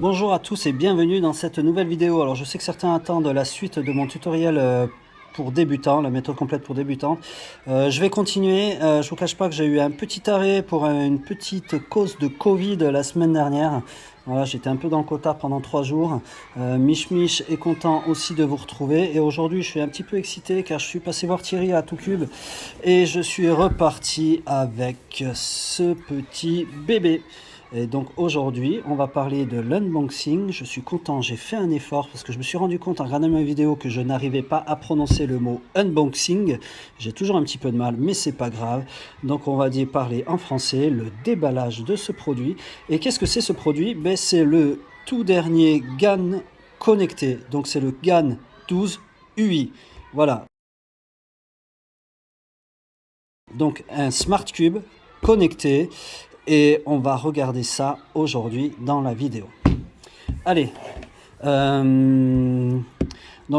Bonjour à tous et bienvenue dans cette nouvelle vidéo. Alors je sais que certains attendent la suite de mon tutoriel pour débutants, la méthode complète pour débutants. Je vais continuer. Je vous cache pas que j'ai eu un petit arrêt pour une petite cause de Covid la semaine dernière. Voilà, j'étais un peu dans le quota pendant 3 jours. Mich Mich est content aussi de vous retrouver. Et aujourd'hui, je suis un petit peu excité car je suis passé voir Thierry à Toutcube et je suis reparti avec ce petit bébé. Et donc aujourd'hui, on va parler de l'unboxing. Je suis content, j'ai fait un effort parce que je me suis rendu compte en regardant ma vidéo que je n'arrivais pas à prononcer le mot unboxing. J'ai toujours un petit peu de mal, mais c'est pas grave. Donc on va parler en français, le déballage de ce produit. Et qu'est-ce que c'est ce produit? C'est le tout dernier GAN connecté. Donc c'est le GAN 12 UI. Voilà. Donc un smart cube connecté. Et on va regarder ça aujourd'hui dans la vidéo. Allez. Donc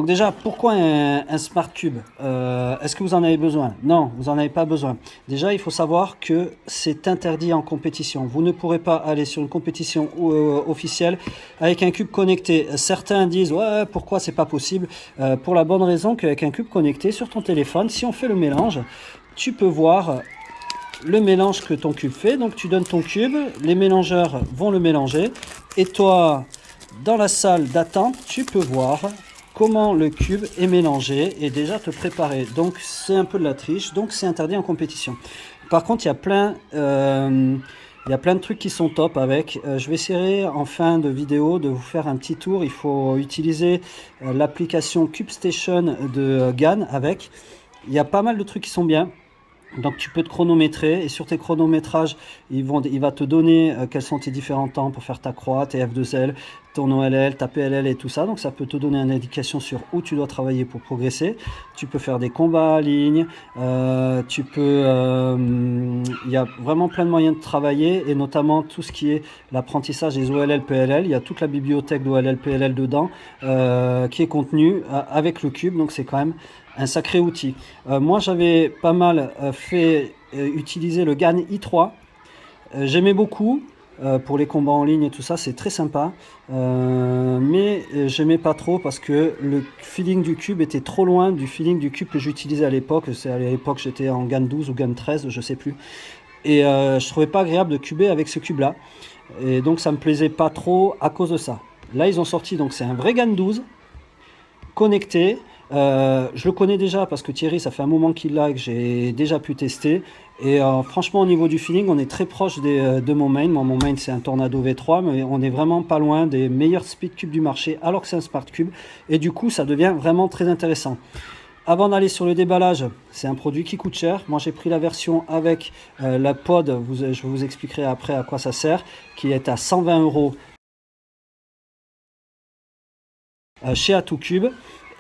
déjà, pourquoi un Smart Cube? Est-ce que vous en avez besoin? Non, vous n'en avez pas besoin. Déjà, il faut savoir que c'est interdit en compétition. Vous ne pourrez pas aller sur une compétition officielle avec un cube connecté. Certains disent, ouais, pourquoi c'est pas possible? Pour la bonne raison qu'avec un cube connecté sur ton téléphone, si on fait le mélange, tu peux voir le mélange que ton cube fait. Donc tu donnes ton cube, les mélangeurs vont le mélanger et toi dans la salle d'attente tu peux voir comment le cube est mélangé et déjà te préparer. Donc c'est un peu de la triche, donc c'est interdit en compétition. Par contre il y a plein de trucs qui sont top avec. Je vais essayer en fin de vidéo de vous faire un petit tour. Il faut utiliser l'application CubeStation de GAN avec. Il y a pas mal de trucs qui sont bien. Donc tu peux te chronométrer et sur tes chronométrages, il va te donner quels sont tes différents temps pour faire ta croix, tes F2L, ton OLL, ta PLL et tout ça. Donc ça peut te donner une indication sur où tu dois travailler pour progresser. Tu peux faire des combats en ligne, il y a vraiment plein de moyens de travailler et notamment tout ce qui est l'apprentissage des OLL, PLL. Il y a toute la bibliothèque d'OLL, PLL dedans qui est contenue avec le cube. Donc c'est quand même un sacré outil. Moi j'avais pas mal fait utiliser le GAN i3. J'aimais beaucoup pour les combats en ligne et tout ça, c'est très sympa. Mais j'aimais pas trop parce que le feeling du cube était trop loin du feeling du cube que j'utilisais à l'époque. C'est à l'époque j'étais en GAN 12 ou GAN 13, je sais plus. Et je trouvais pas agréable de cuber avec ce cube là. Et donc ça me plaisait pas trop à cause de ça. Là ils ont sorti, donc c'est un vrai GAN 12 connecté. Je le connais déjà parce que Thierry, ça fait un moment qu'il l'a, que j'ai déjà pu tester. Et franchement, au niveau du feeling, on est très proche de mon main. Mon main, c'est un Tornado V3, mais on est vraiment pas loin des meilleurs speed cubes du marché, alors que c'est un Smart Cube. Et du coup, ça devient vraiment très intéressant. Avant d'aller sur le déballage, c'est un produit qui coûte cher. Moi, j'ai pris la version avec la pod. Je vous expliquerai après à quoi ça sert, qui est à 120 € chez Atoutcube.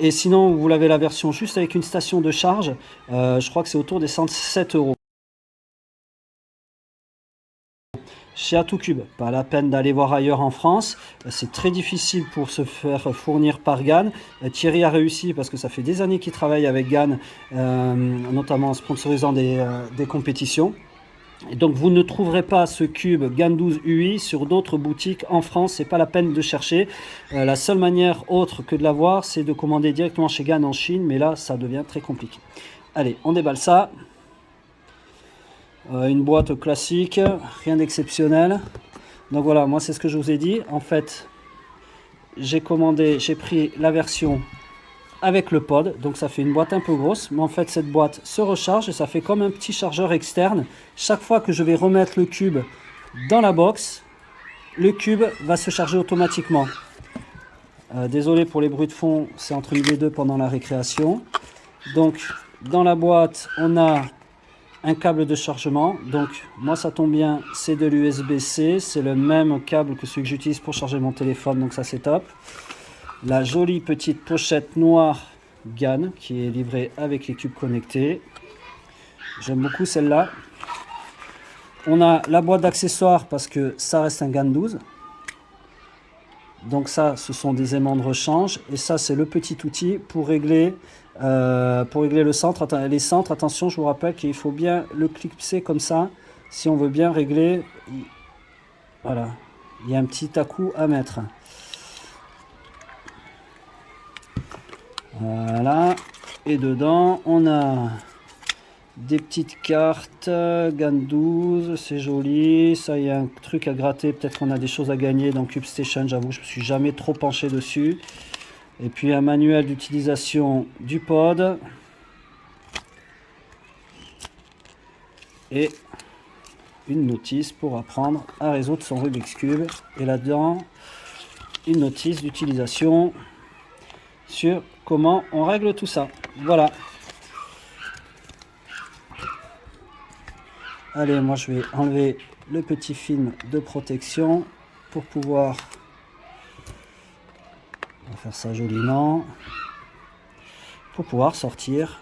Et sinon, vous l'avez la version juste avec une station de charge. Je crois que c'est autour des 107 €. Chez Atoutcube, pas la peine d'aller voir ailleurs en France. C'est très difficile pour se faire fournir par GAN. Thierry a réussi parce que ça fait des années qu'il travaille avec GAN, notamment en sponsorisant des compétitions. Et donc vous ne trouverez pas ce cube GAN 12 UI sur d'autres boutiques en France, c'est pas la peine de chercher. La seule manière autre que de l'avoir, c'est de commander directement chez GAN en Chine, mais là ça devient très compliqué. Allez, on déballe ça. Une boîte classique, rien d'exceptionnel. Donc voilà, moi c'est ce que je vous ai dit. En fait, j'ai pris la version avec le pod, donc ça fait une boîte un peu grosse, mais en fait cette boîte se recharge et ça fait comme un petit chargeur externe. Chaque fois que je vais remettre le cube dans la box, le cube va se charger automatiquement. Désolé pour les bruits de fond, c'est entre midi et deux pendant la récréation. Donc dans la boîte on a un câble de chargement, donc moi ça tombe bien, c'est de l'USB-C, c'est le même câble que celui que j'utilise pour charger mon téléphone, donc ça c'est top. La jolie petite pochette noire GAN qui est livrée avec les cubes connectés. J'aime beaucoup celle-là. On a la boîte d'accessoires parce que ça reste un GAN 12. Donc ça, ce sont des aimants de rechange. Et ça, c'est le petit outil pour régler le centre. Les centres, attention, je vous rappelle qu'il faut bien le clipser comme ça. Si on veut bien régler, voilà. il y a un petit à-coup à mettre. Voilà. Et dedans, on a des petites cartes, GAN 12, c'est joli. Ça, il y a un truc à gratter. Peut-être qu'on a des choses à gagner dans Cube Station. J'avoue, je me suis jamais trop penché dessus. Et puis un manuel d'utilisation du pod. Et une notice pour apprendre à résoudre son Rubik's Cube. Et là-dedans, une notice d'utilisation sur comment on règle tout ça. Voilà. Allez, moi je vais enlever le petit film de protection pour pouvoir... On va faire ça joliment. Pour pouvoir sortir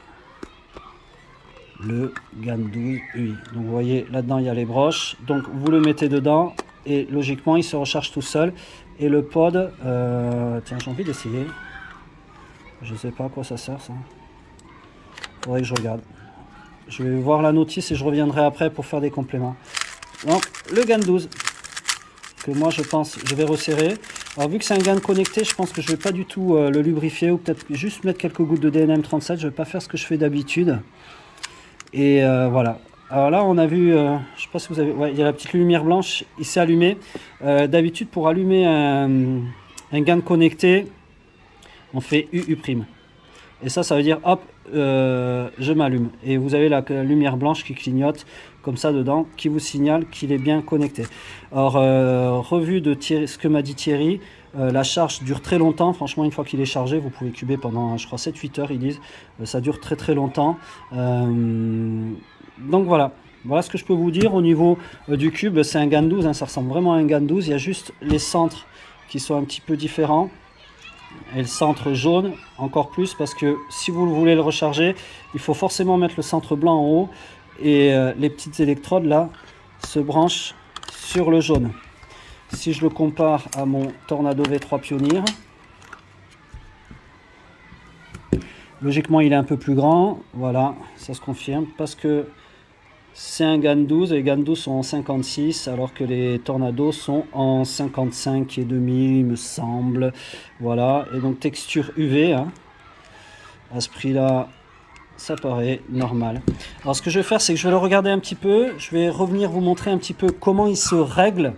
le GAN 12 UI. Donc vous voyez, là-dedans il y a les broches. Donc vous le mettez dedans et logiquement il se recharge tout seul. Et le pod, tiens, j'ai envie d'essayer. Je sais pas à quoi ça sert ça. Faudrait que je regarde. Je vais voir la notice et je reviendrai après pour faire des compléments. Donc le GAN 12 que moi je pense je vais resserrer. Alors vu que c'est un GAN connecté, je pense que je vais pas du tout le lubrifier ou peut-être juste mettre quelques gouttes de DNM 37. Je vais pas faire ce que je fais d'habitude. Et voilà. Alors là on a vu, je sais pas si vous avez, ouais, il y a la petite lumière blanche, il s'est allumé. D'habitude pour allumer un GAN connecté, on fait UU'. Et ça veut dire hop, je m'allume. Et vous avez la lumière blanche qui clignote comme ça dedans, qui vous signale qu'il est bien connecté. Alors, revue de Thierry, ce que m'a dit Thierry, la charge dure très longtemps. Franchement, une fois qu'il est chargé, vous pouvez cuber pendant, je crois, 7-8 heures, ils disent. Ça dure très très longtemps. Donc voilà. Voilà ce que je peux vous dire au niveau du cube. C'est un GAN 12, hein, ça ressemble vraiment à un GAN 12. Il y a juste les centres qui sont un petit peu différents. Et le centre jaune encore plus parce que si vous voulez le recharger, il faut forcément mettre le centre blanc en haut et les petites électrodes là se branchent sur le jaune. Si je le compare à mon Tornado V3 Pioneer, logiquement il est un peu plus grand, voilà, ça se confirme parce que c'est un GAN 12 et les GAN 12 sont en 56 alors que les Tornados sont en 55 et demi, il me semble. Voilà, et donc texture UV, hein. À ce prix-là, ça paraît normal. Alors ce que je vais faire, c'est que je vais le regarder un petit peu. Je vais revenir vous montrer un petit peu comment il se règle.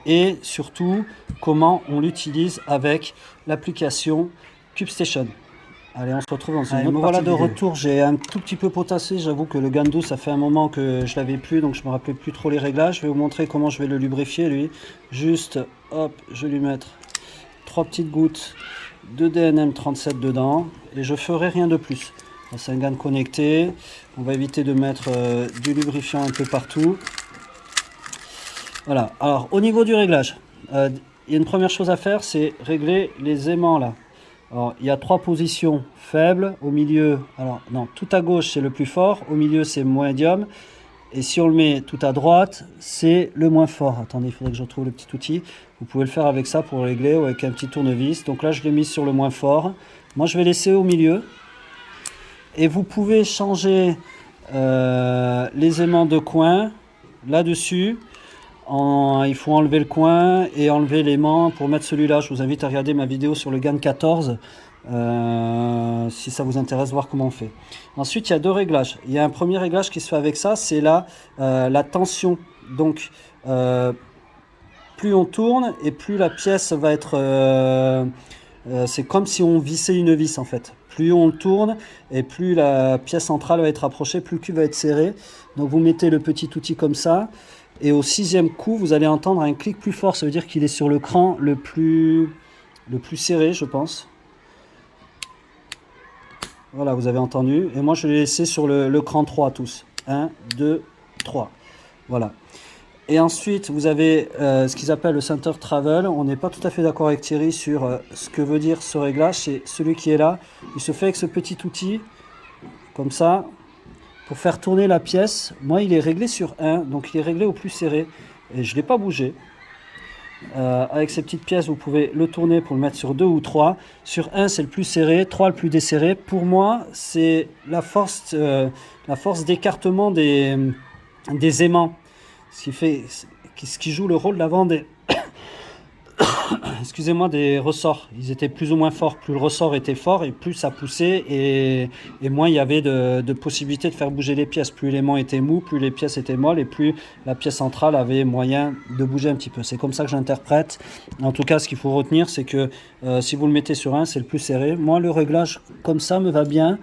Et surtout, comment on l'utilise avec l'application CubeStation. Allez, on se retrouve dans une autre voilà de retour, j'ai un tout petit peu potassé, j'avoue que le GAN 12 ça fait un moment que je l'avais plus, donc je me rappelais plus trop les réglages. Je vais vous montrer comment je vais le lubrifier lui. Juste, hop, je vais lui mettre 3 petites gouttes de DNM 37 dedans et je ferai rien de plus. C'est un GAN connecté, on va éviter de mettre du lubrifiant un peu partout. Voilà, alors au niveau du réglage, il y a une première chose à faire, c'est régler les aimants là. Alors, il y a 3 positions faibles, au milieu, alors non, tout à gauche c'est le plus fort, au milieu c'est médium, et si on le met tout à droite, c'est le moins fort. Attendez, il faudrait que je retrouve le petit outil. Vous pouvez le faire avec ça pour régler ou avec un petit tournevis. Donc là, je l'ai mis sur le moins fort. Moi, je vais laisser au milieu. Et vous pouvez changer les aimants de coin là-dessus. Il faut enlever le coin et enlever l'aimant pour mettre celui-là. Je vous invite à regarder ma vidéo sur le GAN 14 si ça vous intéresse, voir comment on fait. Ensuite, il y a 2 réglages. Il y a un premier réglage qui se fait avec ça, c'est la tension. Donc, plus on tourne et plus la pièce va être... c'est comme si on vissait une vis en fait. Plus on tourne et plus la pièce centrale va être rapprochée, plus le cube va être serré. Donc vous mettez le petit outil comme ça. Et au 6e coup, vous allez entendre un clic plus fort. Ça veut dire qu'il est sur le cran le plus serré, je pense. Voilà, vous avez entendu. Et moi, je l'ai laissé sur le cran 3 tous. 1, 2, 3. Voilà. Et ensuite, vous avez ce qu'ils appellent le Center Travel. On n'est pas tout à fait d'accord avec Thierry sur ce que veut dire ce réglage. C'est celui qui est là. Il se fait avec ce petit outil, comme ça. Pour faire tourner la pièce, moi il est réglé sur 1, donc il est réglé au plus serré. Et je ne l'ai pas bougé. Avec ces petites pièces, vous pouvez le tourner pour le mettre sur 2 ou 3. Sur 1, c'est le plus serré, 3 le plus desserré. Pour moi, c'est la force d'écartement des aimants. ce qui joue le rôle d'avant des, excusez-moi, des ressorts. Ils étaient plus ou moins forts. Plus le ressort était fort et plus ça poussait et moins il y avait de possibilités de faire bouger les pièces. Plus l'élément était mou, plus les pièces étaient molles et plus la pièce centrale avait moyen de bouger un petit peu. C'est comme ça que j'interprète. En tout cas, ce qu'il faut retenir, c'est que si vous le mettez sur un, c'est le plus serré. Moi, le réglage comme ça me va bien.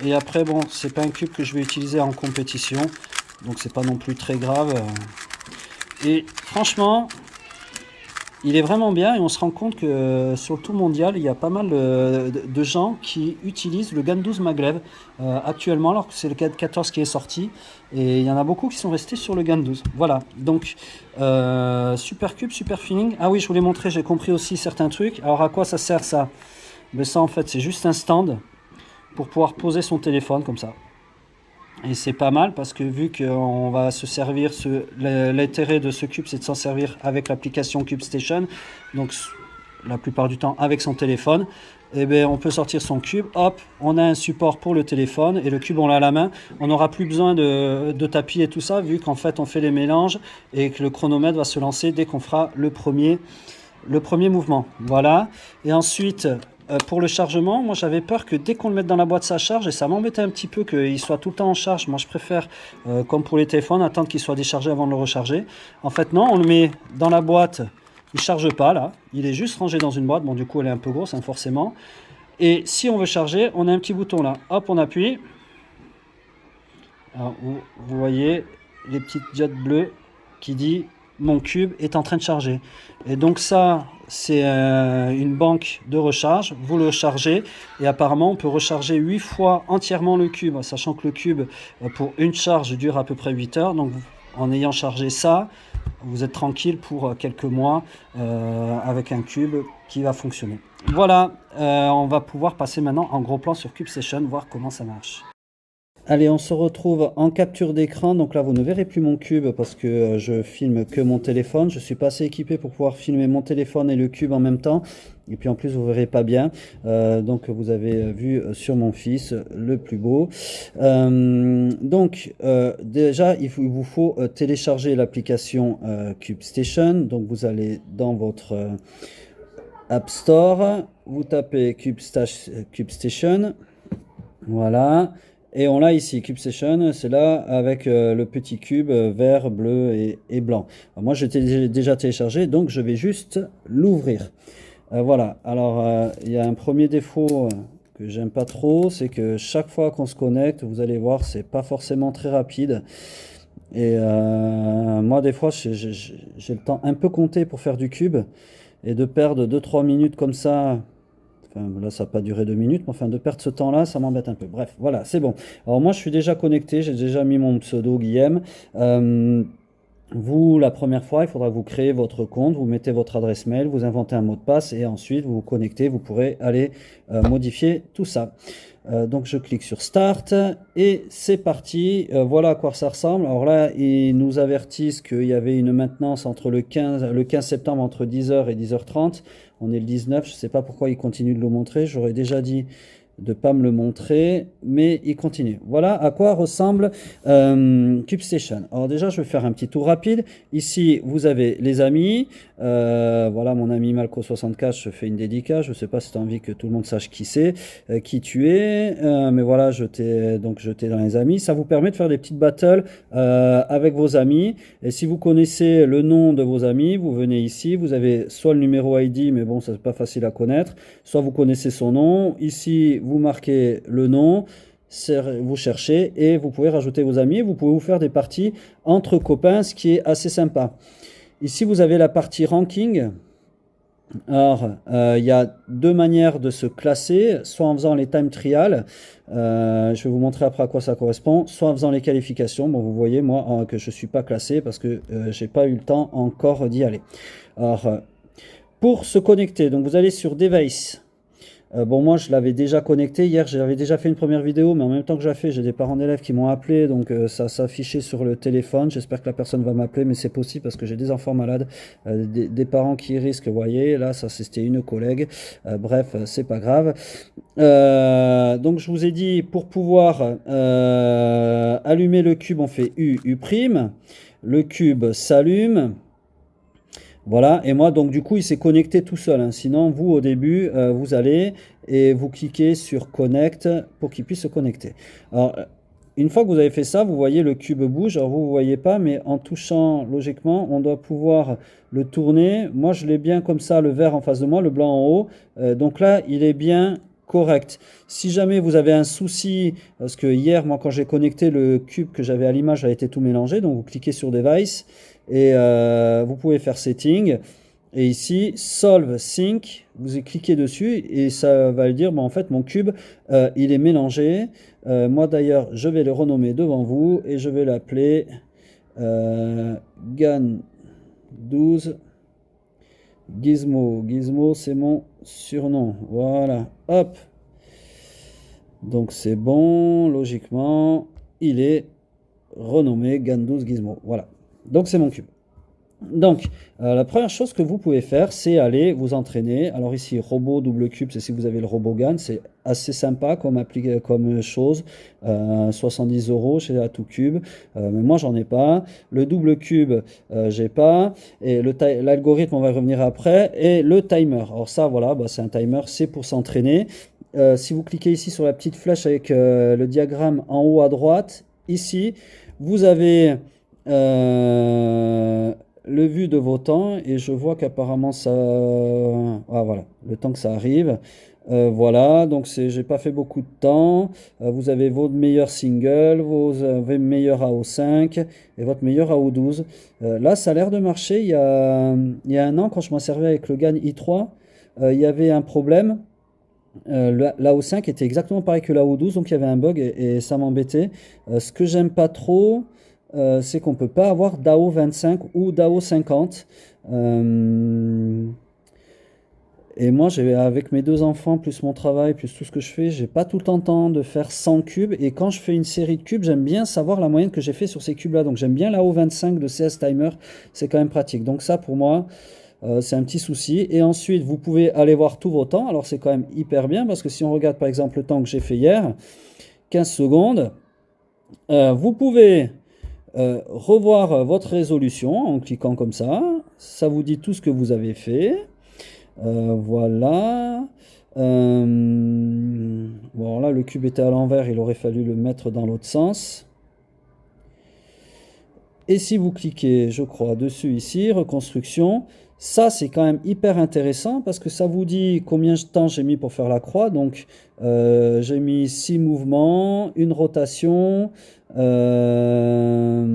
Et après, bon, c'est pas un cube que je vais utiliser en compétition. Donc c'est pas non plus très grave. Et franchement, il est vraiment bien et on se rend compte que sur le tour mondial, il y a pas mal de gens qui utilisent le GAN 12 Maglev actuellement, alors que c'est le GAN 14 qui est sorti. Et il y en a beaucoup qui sont restés sur le GAN 12. Voilà, donc super cube, super feeling. Ah oui, je voulais montrer, j'ai compris aussi certains trucs. Alors à quoi ça sert ça? Ben ça en fait, c'est juste un stand pour pouvoir poser son téléphone comme ça. Et c'est pas mal parce que vu qu'on va se servir, l'intérêt de ce cube c'est de s'en servir avec l'application CubeStation, donc la plupart du temps avec son téléphone, et bien on peut sortir son cube, hop, on a un support pour le téléphone et le cube on l'a à la main, on n'aura plus besoin de tapis et tout ça vu qu'en fait on fait les mélanges et que le chronomètre va se lancer dès qu'on fera le premier mouvement. Voilà, et ensuite pour le chargement, moi j'avais peur que dès qu'on le mette dans la boîte ça charge et ça m'embêtait un petit peu qu'il soit tout le temps en charge. Moi je préfère, comme pour les téléphones, attendre qu'il soit déchargé avant de le recharger. En fait non, on le met dans la boîte, il ne charge pas là, il est juste rangé dans une boîte. Bon du coup elle est un peu grosse hein, forcément. Et si on veut charger, on a un petit bouton là, hop on appuie. Alors, vous voyez les petites diodes bleues qui dit mon cube est en train de charger. Et donc ça c'est une banque de recharge, vous le chargez et apparemment on peut recharger 8 fois entièrement le cube, sachant que le cube pour une charge dure à peu près 8 heures, donc en ayant chargé ça, vous êtes tranquille pour quelques mois avec un cube qui va fonctionner. Voilà, on va pouvoir passer maintenant en gros plan sur CubeStation, voir comment ça marche. Allez, on se retrouve en capture d'écran. Donc là, vous ne verrez plus mon cube parce que je filme que mon téléphone. Je suis pas assez équipé pour pouvoir filmer mon téléphone et le cube en même temps. Et puis en plus, vous verrez pas bien. Donc vous avez vu sur mon fils le plus beau. Déjà, il vous faut télécharger l'application CubeStation. Donc vous allez dans votre App Store, vous tapez CubeStation. Voilà. Et on l'a ici, CubeStation, c'est là avec le petit cube vert, bleu et blanc. Alors moi, j'ai déjà téléchargé, donc je vais juste l'ouvrir. Voilà, alors il y a un premier défaut que j'aime pas trop, c'est que chaque fois qu'on se connecte, vous allez voir, c'est pas forcément très rapide. Et moi, des fois, j'ai le temps un peu compté pour faire du cube. Et de perdre 2-3 minutes comme ça... Enfin, là, ça n'a pas duré 2 minutes, mais enfin, de perdre ce temps-là, ça m'embête un peu. Bref, voilà, c'est bon. Alors moi, je suis déjà connecté, j'ai déjà mis mon pseudo Guillaume. Vous, la première fois, il faudra que vous créez votre compte, vous mettez votre adresse mail, vous inventez un mot de passe et ensuite vous vous connectez, vous pourrez aller modifier tout ça. Donc je clique sur Start et c'est parti. Voilà à quoi ça ressemble. Alors là, ils nous avertissent qu'il y avait une maintenance entre le 15 septembre entre 10h et 10h30. On est le 19, je ne sais pas pourquoi ils continuent de le montrer. J'aurais déjà dit de ne pas me le montrer, mais il continue. Voilà à quoi ressemble CubeStation. Alors déjà, je vais faire un petit tour rapide. Ici, vous avez les amis. Voilà, mon ami Malco64, je fais une dédicace. Je ne sais pas si tu as envie que tout le monde sache qui c'est, qui tu es. Mais voilà, je t'ai dans les amis. Ça vous permet de faire des petites battles avec vos amis. Et si vous connaissez le nom de vos amis, vous venez ici. Vous avez soit le numéro ID, mais bon, ça c'est pas facile à connaître. Soit vous connaissez son nom. Ici, vous marquez le nom, vous cherchez et vous pouvez rajouter vos amis. Vous pouvez vous faire des parties entre copains, ce qui est assez sympa. Ici, vous avez la partie ranking. Alors, il y a deux manières de se classer, soit en faisant les time trials, je vais vous montrer après à quoi ça correspond, soit en faisant les qualifications. Bon, vous voyez, moi, que je ne suis pas classé parce que je n'ai pas eu le temps encore d'y aller. Alors, pour se connecter, donc vous allez sur Device. Bon, moi, je l'avais déjà connecté. Hier, j'avais déjà fait une première vidéo, mais en même temps que je la fais, j'ai des parents d'élèves qui m'ont appelé, donc ça s'affichait sur le téléphone. J'espère que la personne va m'appeler, mais c'est possible parce que j'ai des enfants malades, des parents qui risquent, vous voyez. Là, ça, c'était une collègue. Bref, c'est pas grave. Donc, je vous ai dit, pour pouvoir allumer le cube, on fait U, U'. Le cube s'allume. Voilà, et moi, donc du coup, il s'est connecté tout seul, hein. Sinon, vous, au début, vous allez et vous cliquez sur Connect pour qu'il puisse se connecter. Alors, une fois que vous avez fait ça, vous voyez le cube bouge. Alors, vous ne voyez pas, mais en touchant logiquement, on doit pouvoir le tourner. Moi, je l'ai bien comme ça, le vert en face de moi, le blanc en haut. Donc là, il est bien correct. Si jamais vous avez un souci, parce que hier, moi, quand j'ai connecté le cube que j'avais à l'image, a été tout mélangé. Donc, vous cliquez sur Device. Et vous pouvez faire Setting. Et ici, Solve Sync, vous cliquez dessus et ça va le dire, bon, en fait, mon cube, il est mélangé. Moi, d'ailleurs, je vais le renommer devant vous et je vais l'appeler GAN 12 Gizmo. Gizmo, c'est mon surnom. Voilà, hop. Donc, c'est bon, logiquement, il est renommé GAN 12 Gizmo. Voilà. Donc c'est mon cube. Donc la première chose que vous pouvez faire, c'est aller vous entraîner. Alors ici, robot double cube, c'est si vous avez le robot GAN, c'est assez sympa comme chose. 70 € chez Atoocube, mais moi j'en ai pas. Le double cube, j'ai pas. Et l'algorithme, on va y revenir après. Et le timer. Alors ça, voilà, bah, c'est un timer, c'est pour s'entraîner. Si vous cliquez ici sur la petite flèche avec le diagramme en haut à droite, ici, vous avez le vu de vos temps et je vois qu'apparemment ça... Ah voilà, le temps que ça arrive. Voilà, donc j'ai pas fait beaucoup de temps. Vous avez votre meilleur single, vous avez meilleur AO5 et votre meilleur AO12. Là, ça a l'air de marcher. Il y a un an, quand je m'en servais avec le GAN i3, il y avait un problème. L'AO5 était exactement pareil que l'AO12, donc il y avait un bug et ça m'embêtait. Ce que j'aime pas trop, c'est qu'on ne peut pas avoir d'AO25 ou d'AO50. Et moi, avec mes deux enfants, plus mon travail, plus tout ce que je fais, j'ai pas tout le temps de faire 100 cubes. Et quand je fais une série de cubes, j'aime bien savoir la moyenne que j'ai fait sur ces cubes-là. Donc j'aime bien l'AO25 de CS Timer, c'est quand même pratique. Donc ça, pour moi, c'est un petit souci. Et ensuite, vous pouvez aller voir tous vos temps. Alors c'est quand même hyper bien, parce que si on regarde par exemple le temps que j'ai fait hier, 15 secondes, vous pouvez... revoir votre résolution en cliquant comme ça vous dit tout ce que vous avez fait. Voilà. Bon là le cube était à l'envers, il aurait fallu le mettre dans l'autre sens. Et si vous cliquez, je crois, dessus ici, reconstruction, ça c'est quand même hyper intéressant parce que ça vous dit combien de temps j'ai mis pour faire la croix. Donc j'ai mis 6 mouvements, une rotation, 1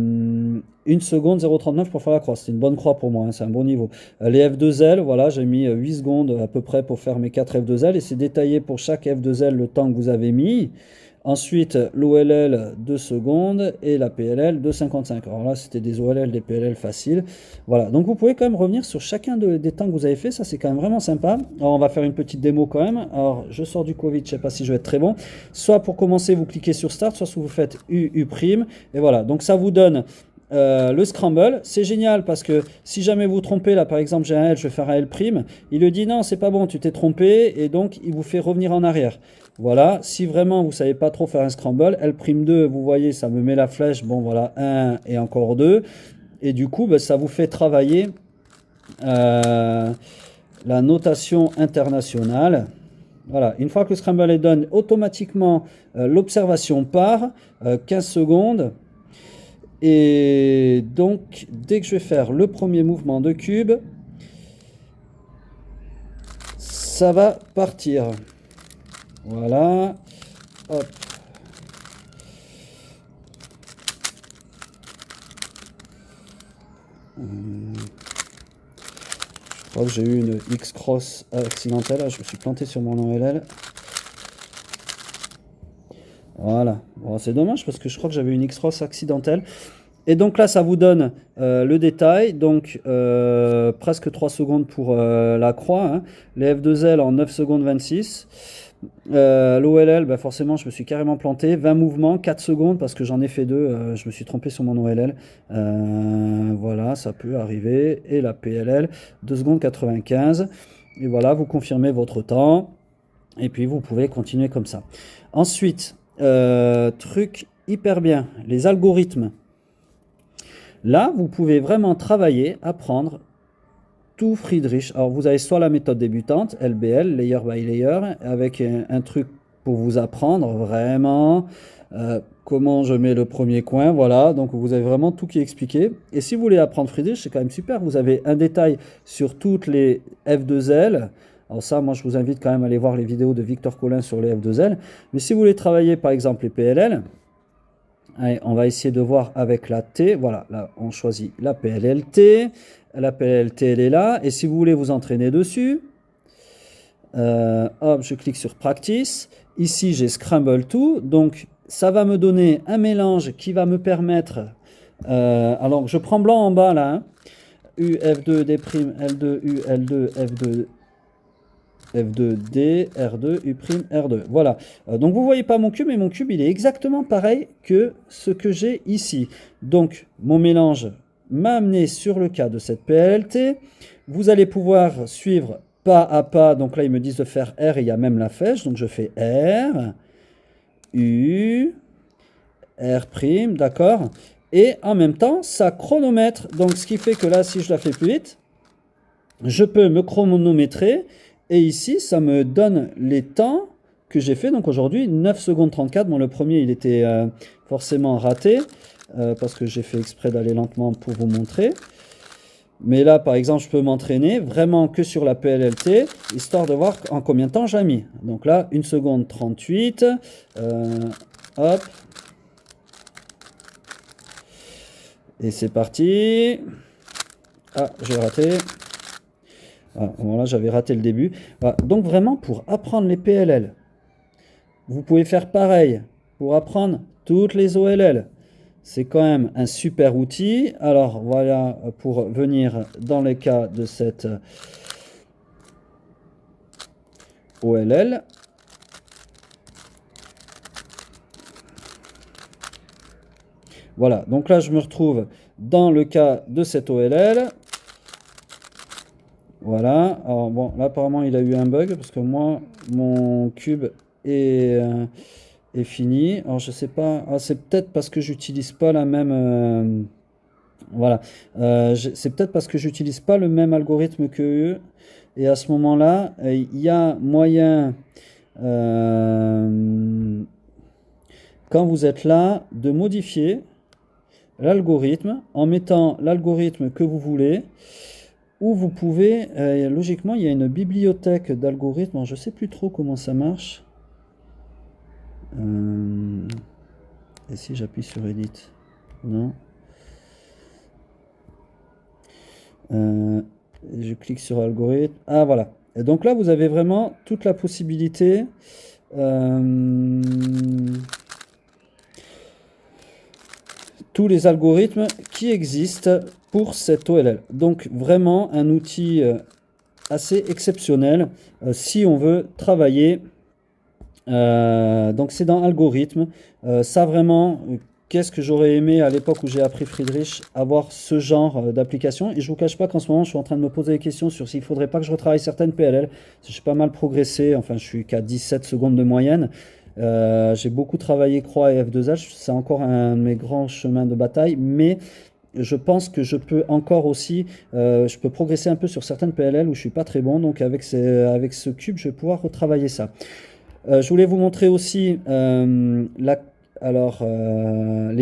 seconde 0,39 pour faire la croix. C'est une bonne croix pour moi, hein, c'est un bon niveau. Les F2L, voilà, j'ai mis 8 secondes à peu près pour faire mes 4 F2L et c'est détaillé pour chaque F2L le temps que vous avez mis. Ensuite, l'OLL 2 secondes et la PLL 2,55. Alors là, c'était des OLL, des PLL faciles. Voilà, donc vous pouvez quand même revenir sur chacun des temps que vous avez fait. Ça, c'est quand même vraiment sympa. Alors, on va faire une petite démo quand même. Alors, je sors du Covid, je ne sais pas si je vais être très bon. Soit pour commencer, vous cliquez sur Start, soit vous faites U'. Et voilà, donc ça vous donne... le scramble, c'est génial parce que si jamais vous trompez, là par exemple j'ai un L, je vais faire un L', il le dit non c'est pas bon, tu t'es trompé et donc il vous fait revenir en arrière. Voilà, si vraiment vous savez pas trop faire un scramble, L'2, vous voyez ça me met la flèche, bon voilà 1 et encore 2 et du coup ça vous fait travailler la notation internationale. Voilà, une fois que le scramble est done, automatiquement l'observation part, 15 secondes. Et donc, dès que je vais faire le premier mouvement de cube, ça va partir. Voilà. Hop. Je crois que j'ai eu une X-cross accidentelle. Je me suis planté sur mon OLL. Voilà. Bon, c'est dommage parce que je crois que j'avais une X-cross accidentelle. Et donc là, ça vous donne le détail. Donc presque 3 secondes pour la croix, hein. Les F2L en 9 secondes 26. L'OLL, bah forcément, je me suis carrément planté. 20 mouvements, 4 secondes parce que j'en ai fait deux. Je me suis trompé sur mon OLL. Voilà, ça peut arriver. Et la PLL, 2 secondes 95. Et voilà, vous confirmez votre temps. Et puis, vous pouvez continuer comme ça. Ensuite, truc hyper bien, les algorithmes. Là, vous pouvez vraiment travailler, apprendre tout Friedrich. Alors, vous avez soit la méthode débutante, LBL, layer by layer, avec un truc pour vous apprendre vraiment comment je mets le premier coin. Voilà, donc vous avez vraiment tout qui est expliqué. Et si vous voulez apprendre Friedrich, c'est quand même super. Vous avez un détail sur toutes les F2L. Alors ça, moi, je vous invite quand même à aller voir les vidéos de Victor Collin sur les F2L. Mais si vous voulez travailler, par exemple, les PLL, allez, on va essayer de voir avec la T. Voilà, là, on choisit la PLLT. La PLLT, elle est là. Et si vous voulez vous entraîner dessus, hop, je clique sur Practice. Ici, j'ai Scramble To. Donc, ça va me donner un mélange qui va me permettre... alors, je prends blanc en bas, là. Hein. U, F2, D', L2, U, L2, F2, F2D, R2, U', R2. Voilà. Donc vous ne voyez pas mon cube, mais mon cube, il est exactement pareil que ce que j'ai ici. Donc mon mélange m'a amené sur le cas de cette PLLT. Vous allez pouvoir suivre pas à pas. Donc là, ils me disent de faire R et il y a même la flèche. Donc je fais R, U, R', d'accord. Et en même temps, ça chronomètre. Donc ce qui fait que là, si je la fais plus vite, je peux me chronométrer. Et ici, ça me donne les temps que j'ai fait. Donc aujourd'hui, 9 secondes 34. Bon, le premier, il était forcément raté parce que j'ai fait exprès d'aller lentement pour vous montrer. Mais là, par exemple, je peux m'entraîner vraiment que sur la PLLT, histoire de voir en combien de temps j'ai mis. Donc là, 1 seconde 38. Hop. Et c'est parti. Ah, j'ai raté. Voilà, là j'avais raté le début. Voilà, donc vraiment pour apprendre les PLL, vous pouvez faire pareil pour apprendre toutes les OLL. C'est quand même un super outil. Alors voilà pour venir dans le cas de cette OLL. Voilà, donc là je me retrouve dans le cas de cette OLL. Voilà, alors bon, là apparemment il a eu un bug parce que moi, mon cube est fini. Alors je sais pas, ah, c'est peut-être parce que j'utilise pas la même... voilà, c'est peut-être parce que j'utilise pas le même algorithme que eux. Et à ce moment-là, il y a moyen, quand vous êtes là, de modifier l'algorithme en mettant l'algorithme que vous voulez. Ou vous pouvez, logiquement, il y a une bibliothèque d'algorithmes. Je ne sais plus trop comment ça marche. Et si j'appuie sur Edit? Non. Je clique sur algorithme. Ah, voilà. Et donc là, vous avez vraiment toute la possibilité. Tous les algorithmes qui existent pour cette OLL. Donc vraiment un outil assez exceptionnel si on veut travailler. Donc c'est dans algorithme. Ça vraiment, qu'est-ce que j'aurais aimé à l'époque où j'ai appris Friedrich, avoir ce genre d'application. Et je ne vous cache pas qu'en ce moment je suis en train de me poser des questions sur s'il ne faudrait pas que je retravaille certaines PLL. J'ai pas mal progressé, enfin je suis qu'à 17 secondes de moyenne. J'ai beaucoup travaillé croix et F2H, c'est encore un de mes grands chemins de bataille, mais je pense que je peux encore aussi, je peux progresser un peu sur certaines PLL où je suis pas très bon, donc avec ce cube, je vais pouvoir retravailler ça. Je voulais vous montrer aussi les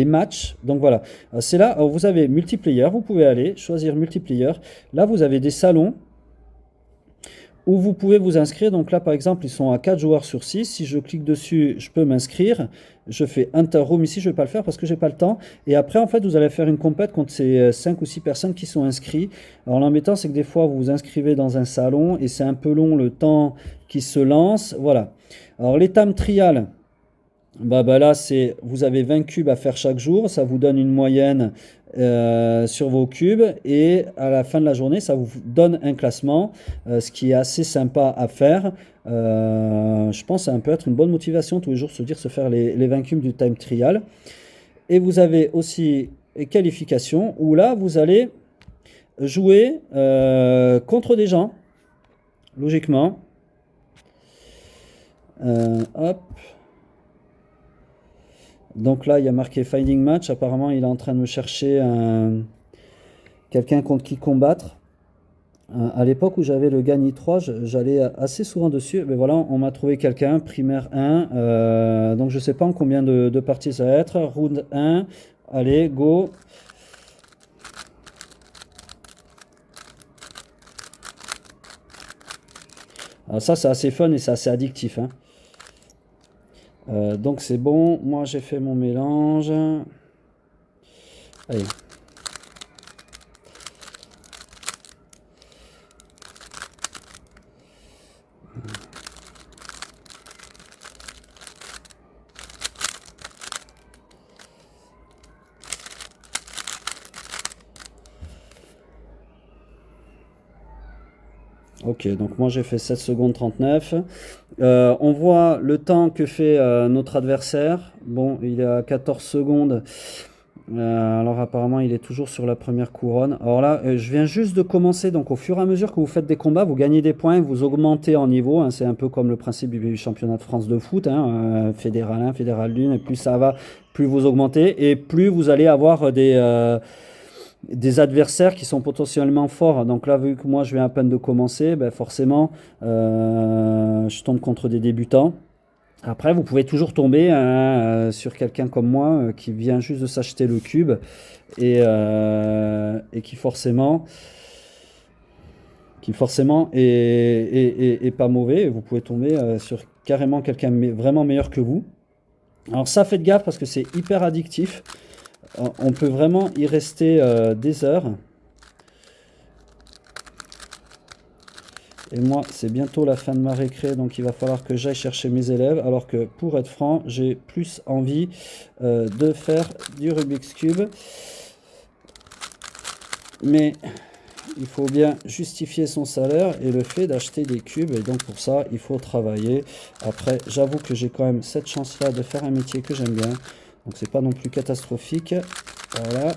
matchs. Donc voilà, c'est là, alors vous avez multiplayer, vous pouvez aller choisir multiplayer. Là, vous avez des salons où vous pouvez vous inscrire. Donc là, par exemple, ils sont à 4 joueurs sur 6. Si je clique dessus, je peux m'inscrire. Je fais Enter Room ici, je ne vais pas le faire parce que j'ai pas le temps. Et après, en fait, vous allez faire une compète contre ces 5 ou 6 personnes qui sont inscrites. Alors l'embêtant, c'est que des fois, vous vous inscrivez dans un salon et c'est un peu long le temps qui se lance. Voilà. Alors les time trial, Bah là, vous avez 20 cubes à faire chaque jour, ça vous donne une moyenne sur vos cubes et à la fin de la journée, ça vous donne un classement, ce qui est assez sympa à faire. Je pense que ça peut être une bonne motivation tous les jours, se faire les 20 cubes du time trial. Et vous avez aussi les qualifications où là, vous allez jouer contre des gens, logiquement. Hop. Donc là, il y a marqué Finding Match. Apparemment, il est en train de me chercher quelqu'un contre qui combattre. À l'époque où j'avais le Gagny 3, j'allais assez souvent dessus. Mais voilà, on m'a trouvé quelqu'un, primaire 1. Donc je sais pas en combien de parties ça va être. Round 1. Allez, go. Alors ça, c'est assez fun et c'est assez addictif, hein. Donc c'est bon. Moi, j'ai fait mon mélange. Allez. Ok, donc moi j'ai fait 7 secondes 39. On voit le temps que fait notre adversaire. Bon, il est à 14 secondes. Alors apparemment il est toujours sur la première couronne. Alors là, je viens juste de commencer. Donc au fur et à mesure que vous faites des combats, vous gagnez des points, vous augmentez en niveau, hein. C'est un peu comme le principe du championnat de France de foot, hein, fédéral 1, fédéral 1. Et plus ça va, plus vous augmentez. Et plus vous allez avoir des adversaires qui sont potentiellement forts. Donc là, vu que moi je viens à peine de commencer, ben forcément, je tombe contre des débutants. Après, vous pouvez toujours tomber, hein, sur quelqu'un comme moi qui vient juste de s'acheter le cube et qui forcément est pas mauvais. Vous pouvez tomber sur carrément quelqu'un vraiment meilleur que vous. Alors ça, faites gaffe parce que c'est hyper addictif. On peut vraiment y rester des heures. Et moi, c'est bientôt la fin de ma récré, donc il va falloir que j'aille chercher mes élèves. Alors que, pour être franc, j'ai plus envie de faire du Rubik's Cube. Mais il faut bien justifier son salaire et le fait d'acheter des cubes. Et donc pour ça, il faut travailler. Après, j'avoue que j'ai quand même cette chance-là de faire un métier que j'aime bien. Donc c'est pas non plus catastrophique. Voilà.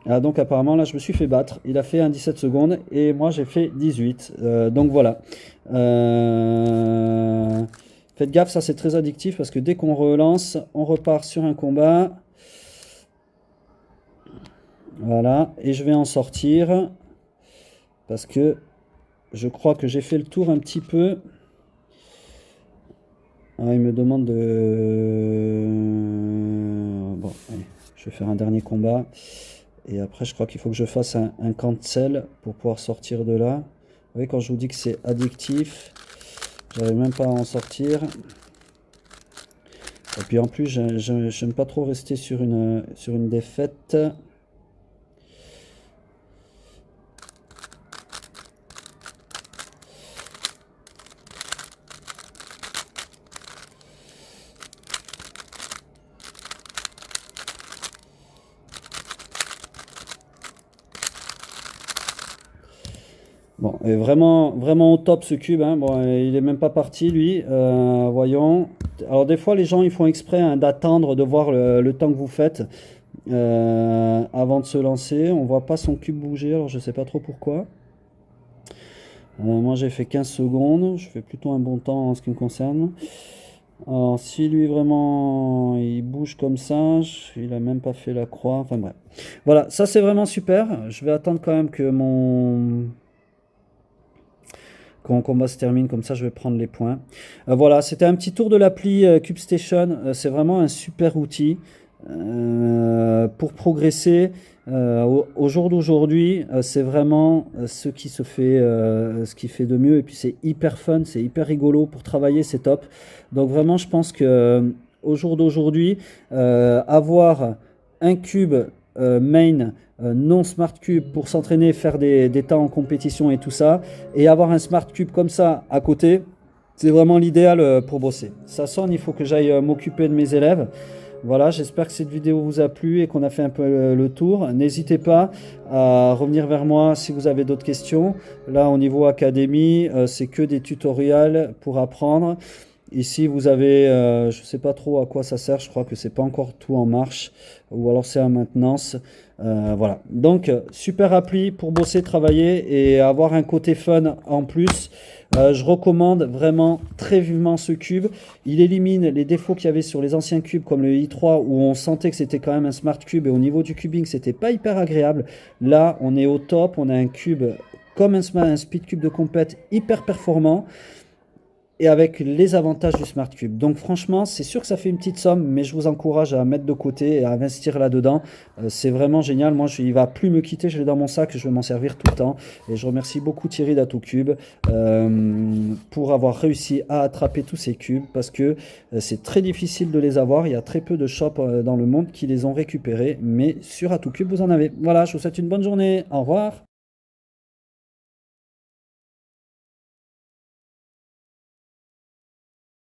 Ah, donc apparemment là je me suis fait battre. Il a fait un 17 secondes et moi j'ai fait 18. Donc voilà. Faites gaffe, ça c'est très addictif parce que dès qu'on relance, on repart sur un combat. Voilà. Et je vais en sortir parce que je crois que j'ai fait le tour un petit peu. Ah, il me demande de... Bon, allez, je vais faire un dernier combat. Et après, je crois qu'il faut que je fasse un cancel pour pouvoir sortir de là. Vous voyez, quand je vous dis que c'est addictif, j'arrive même pas à en sortir. Et puis en plus, j'aime pas trop rester sur une défaite. Bon, et vraiment, vraiment au top ce cube, hein. Bon, il est même pas parti lui. Voyons. Alors des fois, les gens ils font exprès, hein, d'attendre, de voir le temps que vous faites avant de se lancer. On voit pas son cube bouger, alors je sais pas trop pourquoi. Moi j'ai fait 15 secondes, je fais plutôt un bon temps en ce qui me concerne. Alors si lui vraiment il bouge comme ça, il a même pas fait la croix, enfin bref. Voilà, ça c'est vraiment super. Je vais attendre quand même que quand mon combat se termine, comme ça je vais prendre les points. Voilà, c'était un petit tour de l'appli CubeStation. C'est vraiment un super outil pour progresser. Au jour d'aujourd'hui, c'est vraiment ce qui fait de mieux. Et puis c'est hyper fun, c'est hyper rigolo pour travailler, c'est top. Donc vraiment, je pense que au jour d'aujourd'hui, avoir un cube main non smart cube pour s'entraîner, faire des temps en compétition et tout ça, et avoir un smart cube comme ça à côté, C'est vraiment l'idéal pour bosser. Ça sonne, il faut que j'aille m'occuper de mes élèves. Voilà, j'espère que cette vidéo vous a plu et qu'on a fait un peu le tour. N'hésitez pas à revenir vers moi si vous avez d'autres questions. Là, au niveau académie, c'est que des tutoriels pour apprendre. Ici, vous avez, je ne sais pas trop à quoi ça sert, je crois que c'est pas encore tout en marche, ou alors c'est en maintenance. Voilà. Donc, super appli pour bosser, travailler et avoir un côté fun en plus. Je recommande vraiment très vivement ce cube. Il élimine les défauts qu'il y avait sur les anciens cubes comme le i3 où on sentait que c'était quand même un smart cube et au niveau du cubing, c'était pas hyper agréable. Là, on est au top, on a un cube comme un speed cube de compète hyper performant et avec les avantages du Smart Cube. Donc franchement, c'est sûr que ça fait une petite somme, mais je vous encourage à mettre de côté et à investir là-dedans. C'est vraiment génial. Moi, il va plus me quitter, je l'ai dans mon sac, je vais m'en servir tout le temps. Et je remercie beaucoup Thierry d'AtoCube pour avoir réussi à attraper tous ces cubes parce que c'est très difficile de les avoir. Il y a très peu de shops dans le monde qui les ont récupérés, mais sur AtoCube, vous en avez. Voilà, je vous souhaite une bonne journée. Au revoir.